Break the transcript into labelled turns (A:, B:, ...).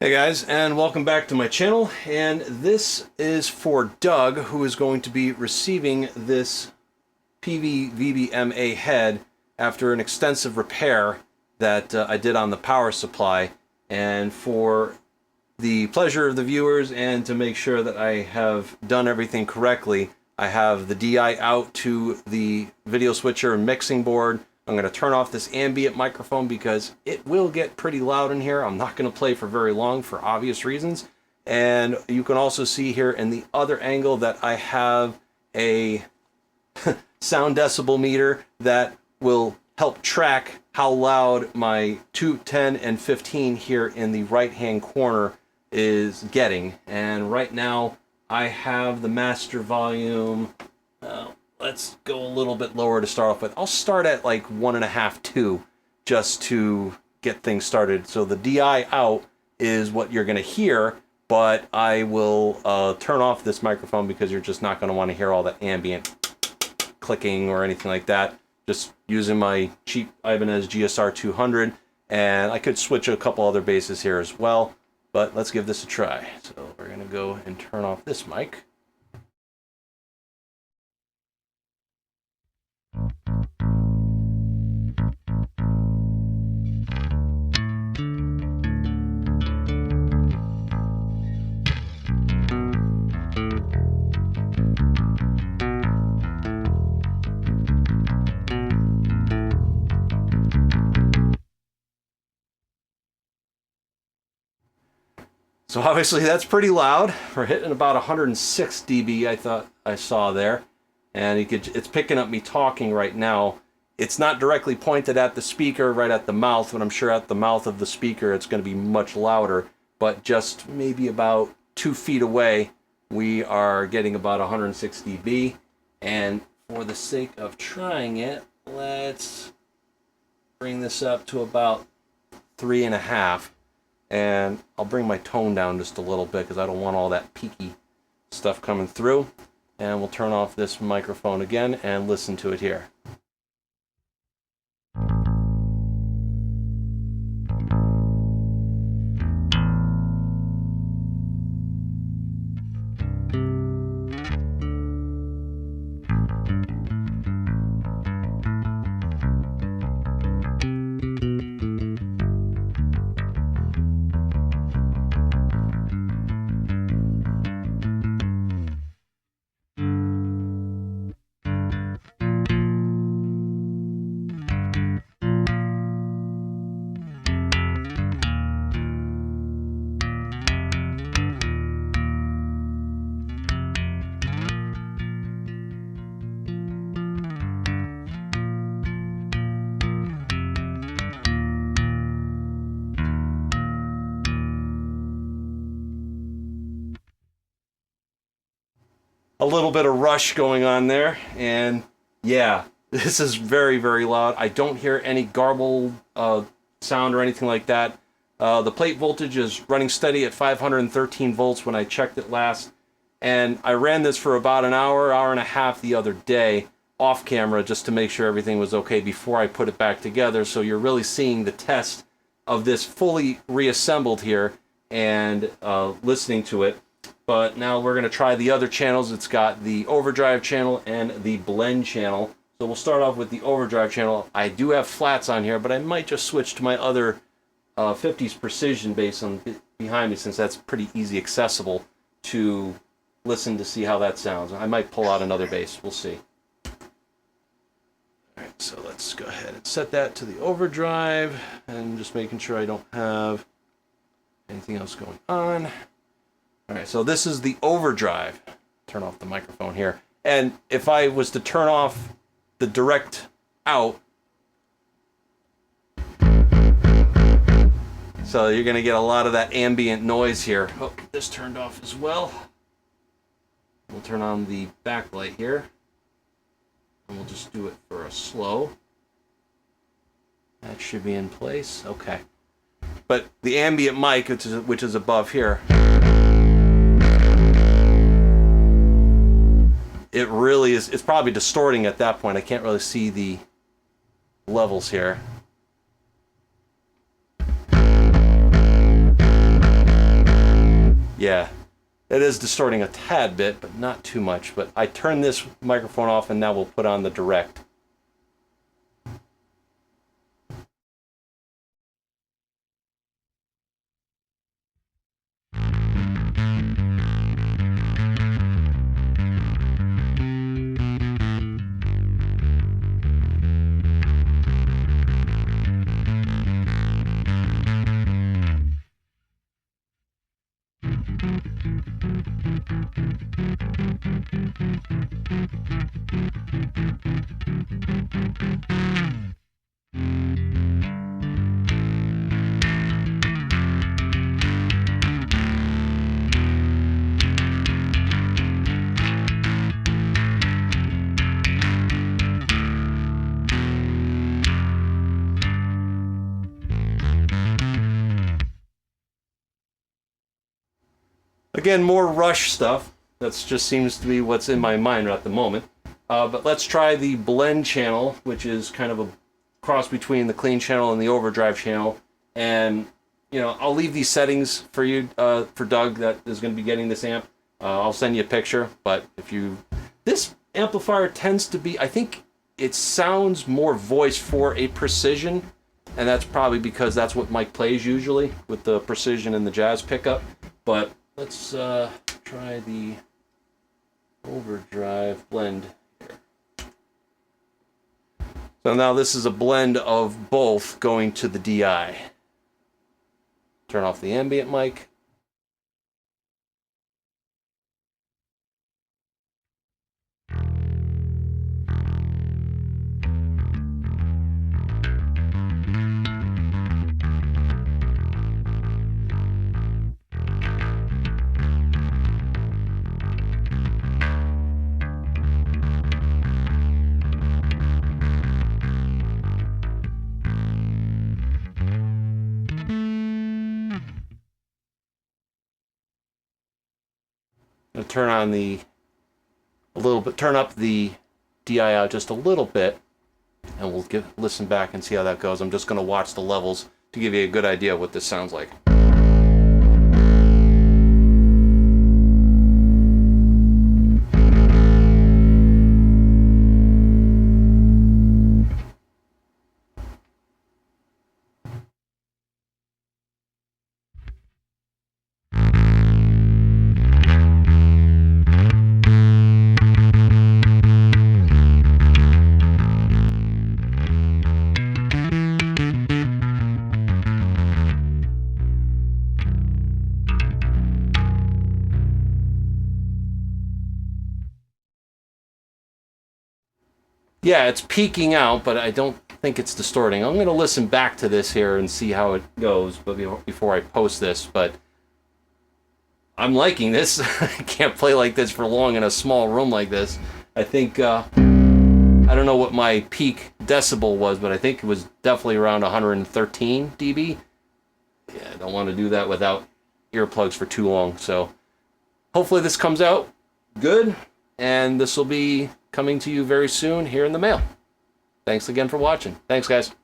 A: Hey guys, and welcome back to my channel. And this is for Doug, who is going to be receiving this Peavey VBMA head after an extensive repair that I did on the power supply. And for the pleasure of the viewers and to make sure that I have done everything correctly, I have the DI out to the video switcher and mixing board. I'm going to turn off this ambient microphone because it will get pretty loud in here. I'm not going to play for very long for obvious reasons. And you can also see here in the other angle that I have a sound decibel meter that will help track how loud my 2, 10, and 15 here in the right-hand corner is getting. And right now I have the master volume. Let's go a little bit lower to start off with. I'll start at like 1.5, 2, just to get things started. So the DI out is what you're going to hear, but I will turn off this microphone because you're just not going to want to hear all that ambient clicking or anything like that. Just using my cheap Ibanez GSR 200, and I could switch a couple other basses here as well, but let's give this a try. So we're going to go and turn off this mic. So obviously that's pretty loud. We're hitting about 106 dB, I thought I saw there. And it's picking up me talking right now. It's not directly pointed at the speaker, right at the mouth, but I'm sure at the mouth of the speaker it's going to be much louder. But just maybe about 2 feet away, we are getting about 106 dB. And for the sake of trying it, let's bring this up to about 3.5. And I'll bring my tone down just a little bit because I don't want all that peaky stuff coming through. And we'll turn off this microphone again and listen to it here. A little bit of rush going on there, and yeah, this is very, very loud. I don't hear any garbled sound or anything like that. The plate voltage is running steady at 513 volts when I checked it last, and I ran this for about an hour, hour and a half the other day off camera just to make sure everything was okay before I put it back together. So you're really seeing the test of this fully reassembled here and listening to it. But now we're going to try the other channels. It's got the overdrive channel and the blend channel. So we'll start off with the overdrive channel. I do have flats on here, but I might just switch to my other 50s precision bass on behind me, since that's pretty easy accessible to listen to see how that sounds. I might pull out another bass. We'll see. All right, so let's go ahead and set that to the overdrive, and just making sure I don't have anything else going on. All right, so this is the overdrive. Turn off the microphone here. And if I was to turn off the direct out, so you're going to get a lot of that ambient noise here. Oh, this turned off as well. We'll turn on the backlight here. And we'll just do it for a slow. That should be in place. Okay. But the ambient mic, which is above here, it really is, it's probably distorting at that point. I can't really see the levels here. Yeah, it is distorting a tad bit, but not too much. But I turned this microphone off, and now we'll put on the direct. Again, more Rush stuff. That just seems to be what's in my mind at the moment. But let's try the blend channel, which is kind of a cross between the clean channel and the overdrive channel. And, you know, I'll leave these settings for you, for Doug, that is going to be getting this amp. I'll send you a picture. But if you... This amplifier tends to be... I think it sounds more voice for a precision. And that's probably because that's what Mike plays usually, with the precision and the jazz pickup. But... let's try the overdrive blend here. So now this is a blend of both going to the DI. Turn off the ambient mic. Turn on turn up the DI out just a little bit, and we'll listen back and see how that goes. I'm just going to watch the levels to give you a good idea of what this sounds like. Yeah, it's peaking out, but I don't think it's distorting. I'm going to listen back to this here and see how it goes before I post this, but I'm liking this. I can't play like this for long in a small room like this. I think, I don't know what my peak decibel was, but I think it was definitely around 113 dB. Yeah, I don't want to do that without earplugs for too long, so hopefully this comes out good, and this will be coming to you very soon here in the mail. Thanks again for watching. Thanks, guys.